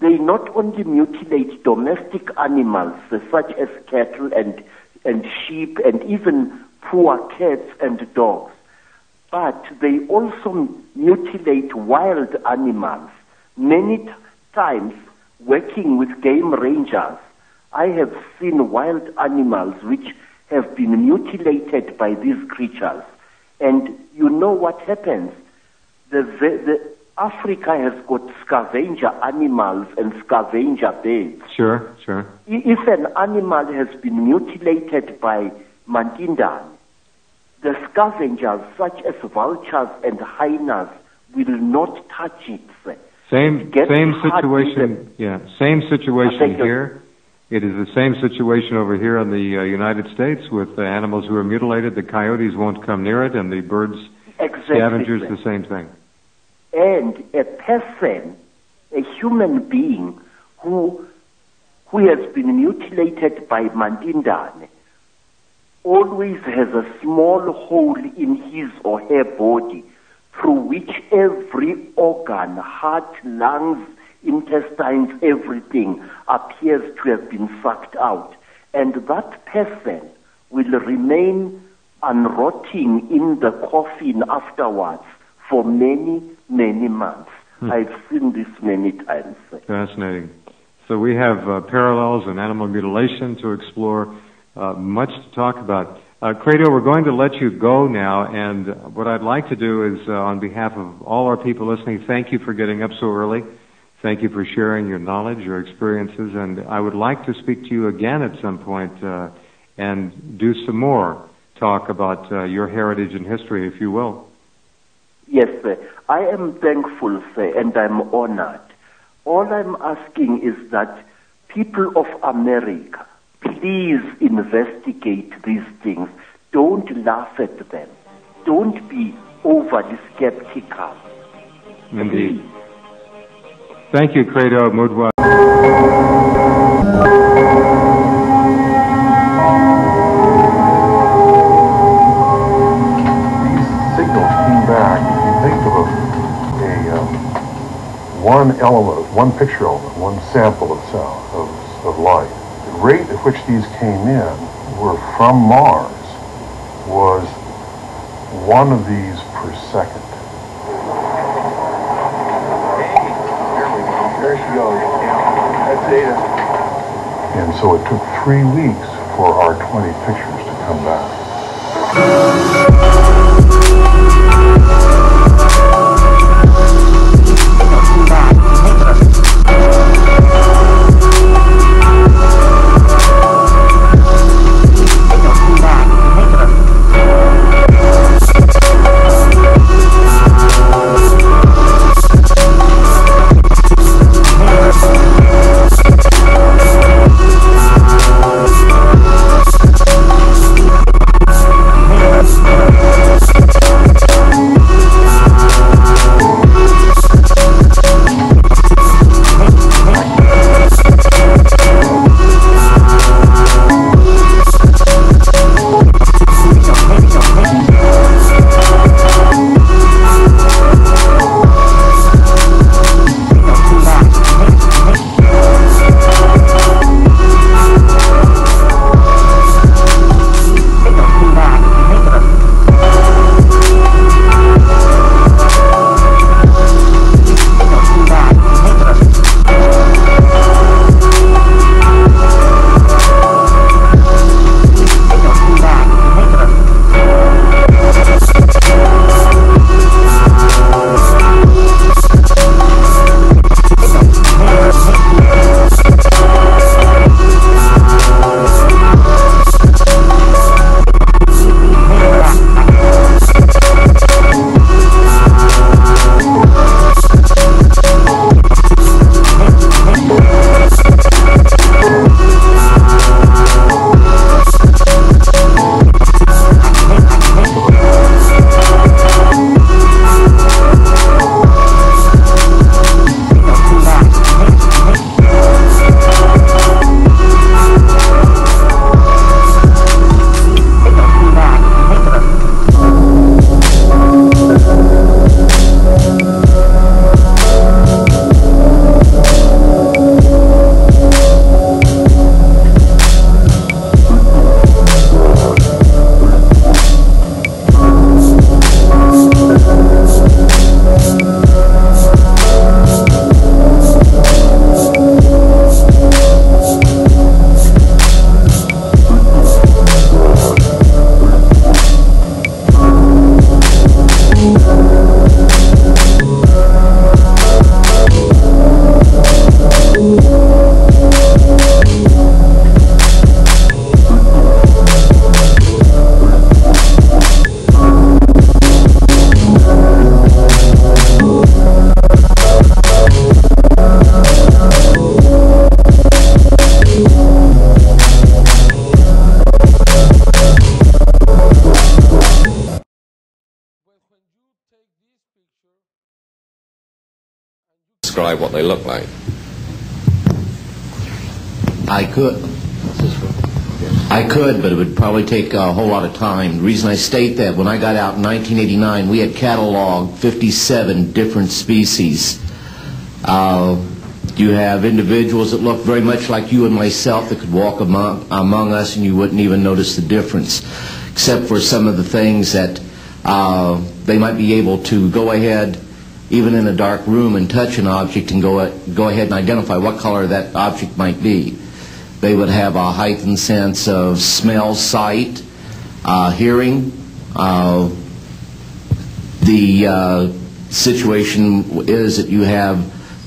they not only mutilate domestic animals such as cattle and sheep and even poor cats and dogs, but they also mutilate wild animals. Many times, working with game rangers, I have seen wild animals which have been mutilated by these creatures. And you know what happens? Africa has got scavenger animals and scavenger birds. Sure, sure. If an animal has been mutilated by Mantindane, the scavengers such as vultures and hyenas will not touch it. Same situation. Yeah, same situation here. It is the same situation over here in the United States with the animals who are mutilated. The coyotes won't come near it, and the birds, scavengers, the same thing. And a person, a human being who has been mutilated by Mantindane always has a small hole in his or her body through which every organ, heart, lungs, intestines, everything appears to have been sucked out. And that person will remain unrotting in the coffin afterwards for many, many months. I've seen this many times. Fascinating. So we have parallels in animal mutilation to explore, much to talk about. Credo, we're going to let you go now, and what I'd like to do is, on behalf of all our people listening, thank you for getting up so early. Thank you for sharing your knowledge, your experiences, and I would like to speak to you again at some point and do some more talk about your heritage and history, if you will. Yes, sir. I am thankful, sir, and I'm honored. All I'm asking is that people of America, please investigate these things. Don't laugh at them. Don't be overly skeptical. Indeed. Please. Thank you, Credo Mudwa. These signals came back. If you think of one element, one picture element, one sample of sound, of light, the rate at which these came in were from Mars was 1 of these per second. There she goes. That's Ada. And so it took 3 weeks for our 20 pictures to come back. describe what they look like? I could, but it would probably take a whole lot of time. The reason I state that, when I got out in 1989, we had cataloged 57 different species. You have individuals that look very much like you and myself that could walk among us and you wouldn't even notice the difference, except for some of the things that they might be able to go ahead, even in a dark room, and touch an object and go ahead and identify what color that object might be. They would have a heightened sense of smell, sight, hearing. The situation is that you have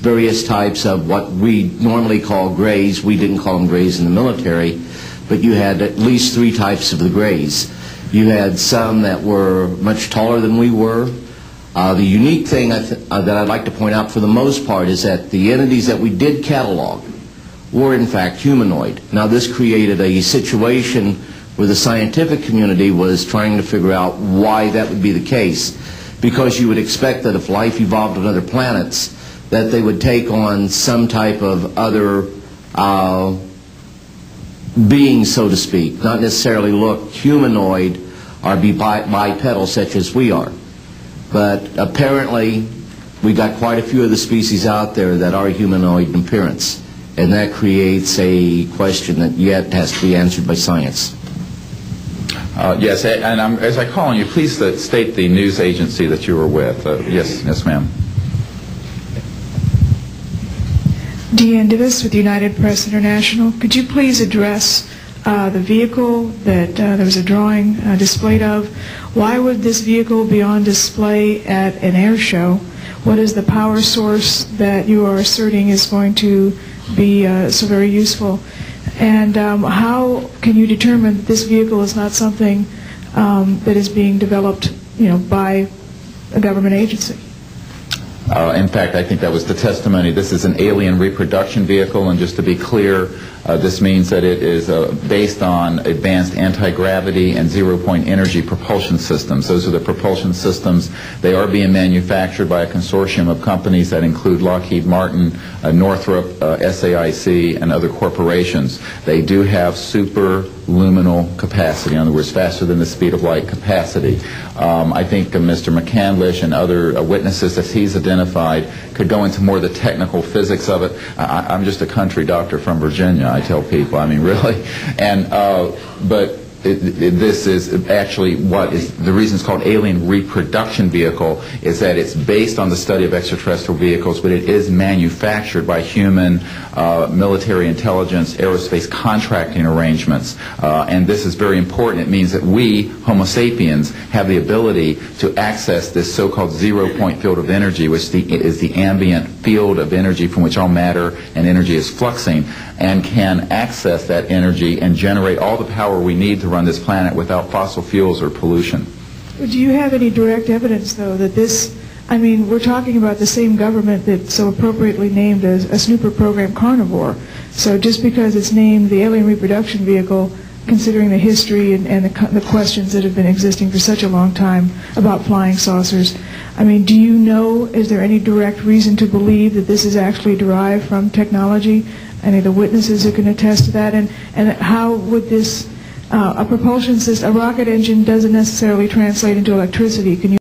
various types of what we normally call grays. We didn't call them grays in the military, but you had at least 3 types of the grays. You had some that were much taller than we were. The unique thing that I'd like to point out for the most part is that the entities that we did catalog were in fact humanoid. Now this created a situation where the scientific community was trying to figure out why that would be the case, because you would expect that if life evolved on other planets that they would take on some type of other being, so to speak, not necessarily look humanoid or be bipedal such as we are. But apparently we got quite a few of the species out there that are humanoid in appearance. And that creates a question that yet has to be answered by science. Yes, and as I call on you, please state the news agency that you were with. Yes, ma'am. Deanne Divis with United Press International. Could you please address the vehicle that there was a drawing displayed of? Why would this vehicle be on display at an air show? What is the power source that you are asserting is going to be so very useful? And how can you determine that this vehicle is not something that is being developed, by a government agency? In fact, I think that was the testimony. This is an alien reproduction vehicle, and just to be clear, this means that it is based on advanced anti-gravity and zero-point energy propulsion systems. Those are the propulsion systems. They are being manufactured by a consortium of companies that include Lockheed Martin, Northrop, SAIC, and other corporations. They do have superluminal capacity, in other words, faster than the speed of light capacity. I think Mr. McCandlish and other witnesses that he's identified could go into more of the technical physics of it. I'm just a country doctor from Virginia, I tell people. I mean, really. And but this is actually what is the reason it's called alien reproduction vehicle, is that it's based on the study of extraterrestrial vehicles, but it is manufactured by human military intelligence, aerospace contracting arrangements. And this is very important. It means that we, Homo sapiens, have the ability to access this so-called zero-point field of energy, which is the ambient field of energy from which all matter and energy is fluxing, and can access that energy and generate all the power we need to run this planet without fossil fuels or pollution. Do you have any direct evidence, though, that this, I mean, we're talking about the same government that so appropriately named a snooper program Carnivore. So just because it's named the alien reproduction vehicle, considering the history and the questions that have been existing for such a long time about flying saucers, I mean, do you know, is there any direct reason to believe that this is actually derived from technology? Any of the witnesses who can attest to that? And how would this, a propulsion system, a rocket engine doesn't necessarily translate into electricity. Can you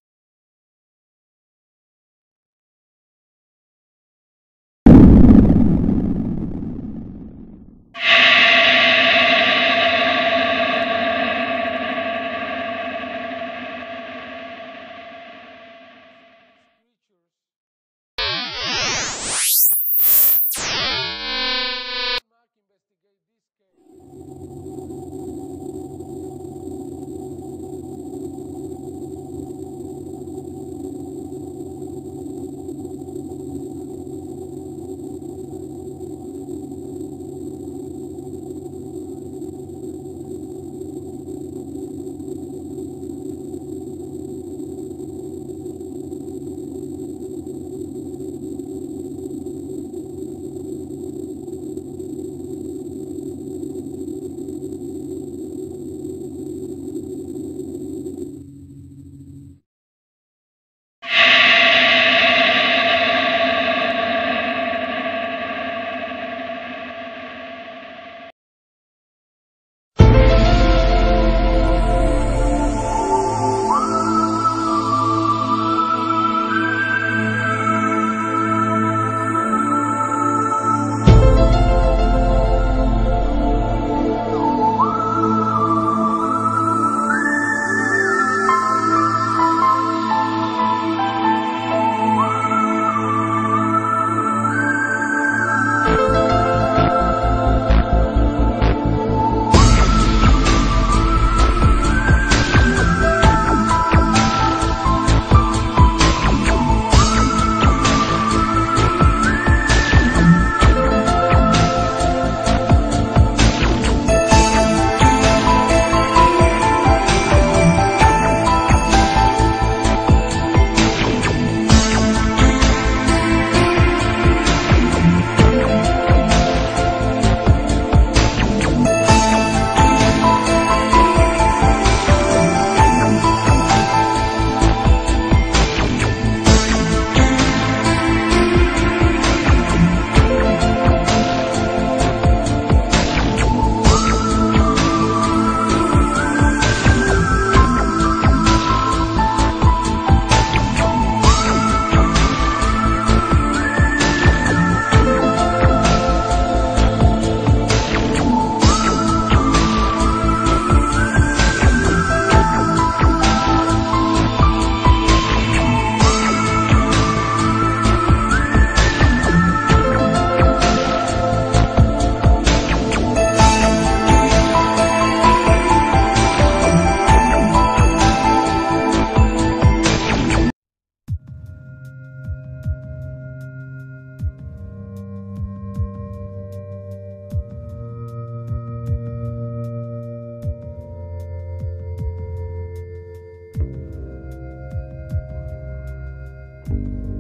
you.